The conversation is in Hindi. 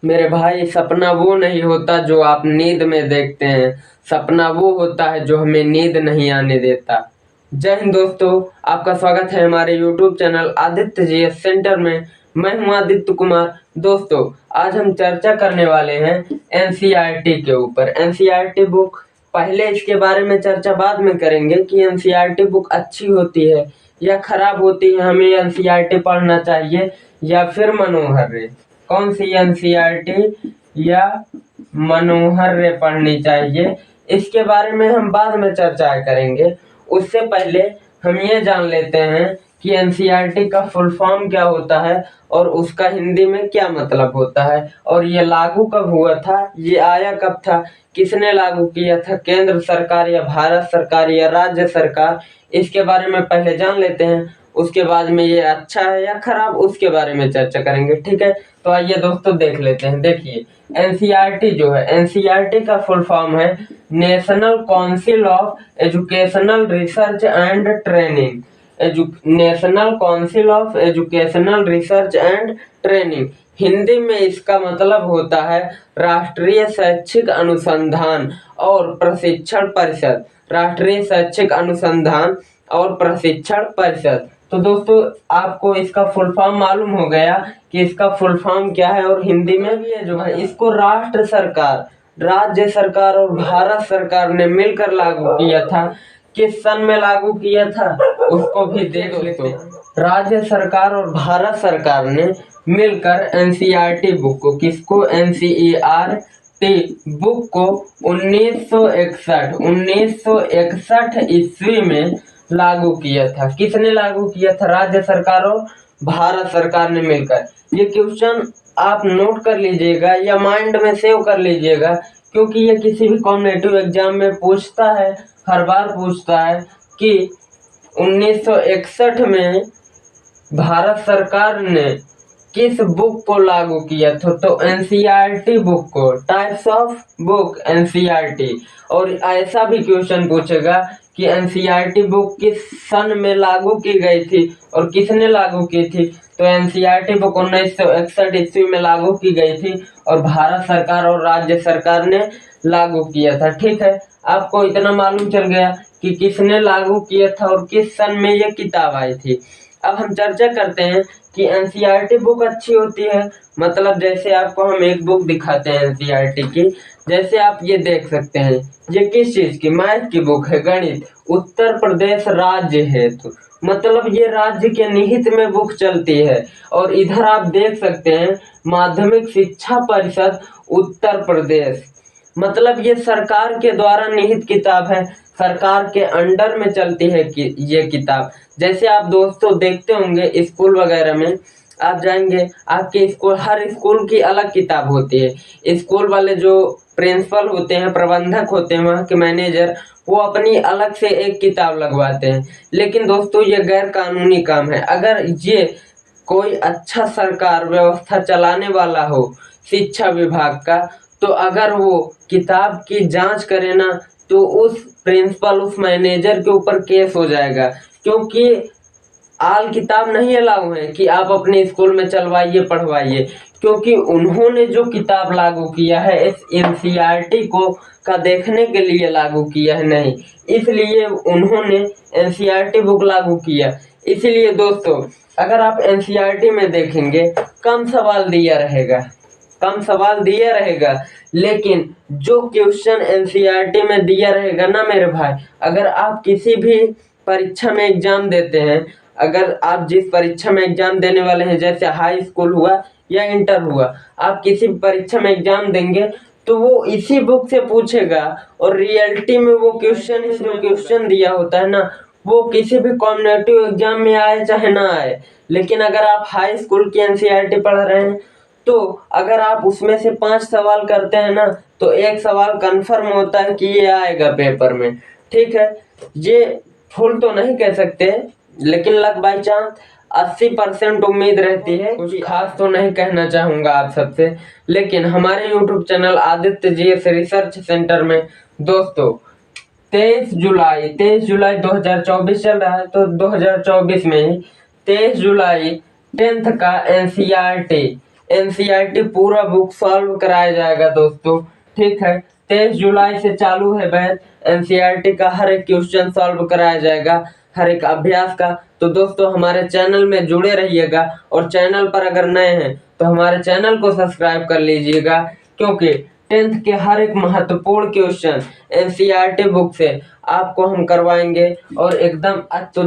मेरे भाई, सपना वो नहीं होता जो आप नींद में देखते हैं। सपना वो होता है जो हमें नींद नहीं आने देता। जय हिंद दोस्तों, आपका स्वागत है हमारे YouTube channel Aditya GS centre में। मैं हूं आदित्य कुमार। दोस्तों, आज हम चर्चा करने वाले हैं एनसीईआरटी के ऊपर। एनसीईआरटी बुक, पहले इसके बारे में चर्चा बाद में करेंगे कि एनसीईआरटी बुक अच्छी होती है या खराब होती है, हमें एनसीईआरटी पढ़ना चाहिए या फिर मनोहर। कौन सी एनसीईआरटी या मनोहर पढ़नी चाहिए, इसके बारे में हम बाद में चर्चा करेंगे। उससे पहले हम ये जान लेते हैं कि एनसीईआरटी का फुल फॉर्म क्या होता है और उसका हिंदी में क्या मतलब होता है, और ये लागू कब हुआ था, ये आया कब था, किसने लागू किया था, केंद्र सरकार या भारत सरकार या राज्य सरकार, इसके बारे में पहले जान लेते हैं। उसके बाद में ये अच्छा है या खराब, उसके बारे में चर्चा करेंगे। ठीक है, तो आइए दोस्तों देख लेते हैं। देखिए, एनसीईआरटी जो है, एनसीईआरटी का फुल फॉर्म है national council of educational research and training. National council of educational research and training, Hindi में इसका मतलब होता है राष्ट्रीय शैक्षिक अनुसंधान और प्रशिक्षण परिषद। राष्ट्रीय शैक्षिक अनुसंधान और प्रशिक्षण परिषद। तो दोस्तों, आपको इसका फुल फॉर्म मालूम हो गया कि इसका फुल फॉर्म क्या है, और हिंदी में भी ये जो है इसको राष्ट्र सरकार, राज्य सरकार और भारत सरकार ने मिलकर लागू किया था। किस सन में लागू किया था उसको भी देख लेते। राज्य सरकार और भारत सरकार ने मिलकर एनसीईआरटी बुक को, किसको, एनसीईआरटी बुक को 1961 ईस्वी में लागू किया था। किसने लागू किया था? राज्य सरकार और भारत सरकार ने मिलकर। ये क्वेश्चन आप नोट कर लीजिएगा या माइंड में सेव कर लीजिएगा, क्योंकि ये किसी भी कॉम्पिटिटिव एग्जाम में पूछता है, हर बार पूछता है कि 1961 में भारत सरकार ने किस बुक को लागू किया था। तो एनसीईआरटी बुक को, टाइप्स ऑफ बुक एनसीईआरटी। और ऐसा भी क्वेश्चन पूछेगा कि एनसीईआरटी बुक किस सन में लागू की गई थी और किसने लागू की थी। तो एनसीईआरटी बुक 1961 ईस्वी में लागू की गई थी और भारत सरकार और राज्य सरकार ने लागू किया था। ठीक है, आपको इतना मालूम चल गया कि किसने लागू किया था और किस सन में यह किताब आई थी। अब हम चर्चा करते हैं कि एनसीईआरटी बुक अच्छी होती है। मतलब जैसे आपको हम एक बुक दिखाते हैं एनसीईआरटी की, जैसे आप ये देख सकते हैं, ये किस चीज की, मैथ की बुक है, गणित, उत्तर प्रदेश राज्य हेतु। मतलब ये राज्य के निहित में बुक चलती है। और इधर आप देख सकते हैं माध्यमिक शिक्षा परिषद उत्तर प्रदेश। मतलब ये सरकार के द्वारा निहित किताब है, सरकार के अंडर में चलती है कि ये किताब। जैसे आप दोस्तों देखते होंगे स्कूल वगैरह में, आप जाएंगे, आपके स्कूल, हर स्कूल की अलग किताब होती है। स्कूल वाले जो प्रिंसिपल होते हैं, प्रबंधक होते हैं, वहाँ के मैनेजर, वो अपनी अलग से एक किताब लगवाते हैं। लेकिन दोस्तों, ये गैर कानूनी काम है। अगर ये कोई अच्छा सरकार व्यवस्था चलाने वाला हो, शिक्षा विभाग का, तो अगर वो किताब की जांच करे ना, तो उस प्रिंसिपल, उस मैनेजर के ऊपर केस हो जाएगा। क्योंकि आल किताब नहीं अलाउ है कि आप अपने स्कूल में चलवाइए, पढ़वाइए। क्योंकि उन्होंने जो किताब लागू किया है इस एनसीईआरटी को का देखने के लिए लागू किया है, नहीं, इसलिए उन्होंने एनसीईआरटी बुक लागू किया। इसीलिए दोस्तों, अगर आप एनसीईआरटी में देखेंगे, कम सवाल दिया रहेगा, कम सवाल दिया रहेगा, लेकिन जो क्वेश्चन एनसीईआरटी में दिया रहेगा ना मेरे भाई, अगर आप किसी भी परीक्षा में एग्जाम देते हैं, अगर आप जिस परीक्षा में एग्जाम देने वाले हैं, जैसे हाई स्कूल हुआ या इंटर हुआ, आप किसी परीक्षा में एग्जाम देंगे तो वो इसी बुक से पूछेगा। और रियलिटी में वो क्वेश्चन, इसमें क्वेश्चन दिया होता है ना, वो किसी भी कॉम्पिटिटिव एग्जाम में आए चाहे ना आए। लेकिन अगर आप हाई स्कूल की एनसीईआरटी पढ़ रहे हैं, तो अगर आप उसमें से 5 सवाल करते हैं ना, तो एक सवाल कंफर्म होता है कि ये आएगा पेपर में। ठीक है, ये फुल तो नहीं कह सकते, लेकिन लक बाई चांस 80% उम्मीद रहती है। कुछ खास तो नहीं कहना चाहूंगा आप सबसे, लेकिन हमारे YouTube channel Aditya GS research centre में दोस्तों 23 जुलाई 2024 चल रहा है, तो 2024 में ही 23 जुलाई 10th का एनसीईआरटी एनसीईआरटी पूरा बुक सॉल्व कराया जाएगा दोस्तों। ठीक है, 23 जुलाई से चालू है बैच। एनसीईआरटी का हर एक क्वेश्चन सॉल्व कराया जाएगा, हर एक अभ्यास का। तो दोस्तों हमारे चैनल में जुड़े रहिएगा, और चैनल पर अगर नए हैं तो हमारे चैनल को सब्सक्राइब कर लीजिएगा, क्योंकि 10th के हर एक महत्वपूर्ण क्वेश्चन एनसीईआरटी बुक से आपको हम करवाएंगे और एकदम तो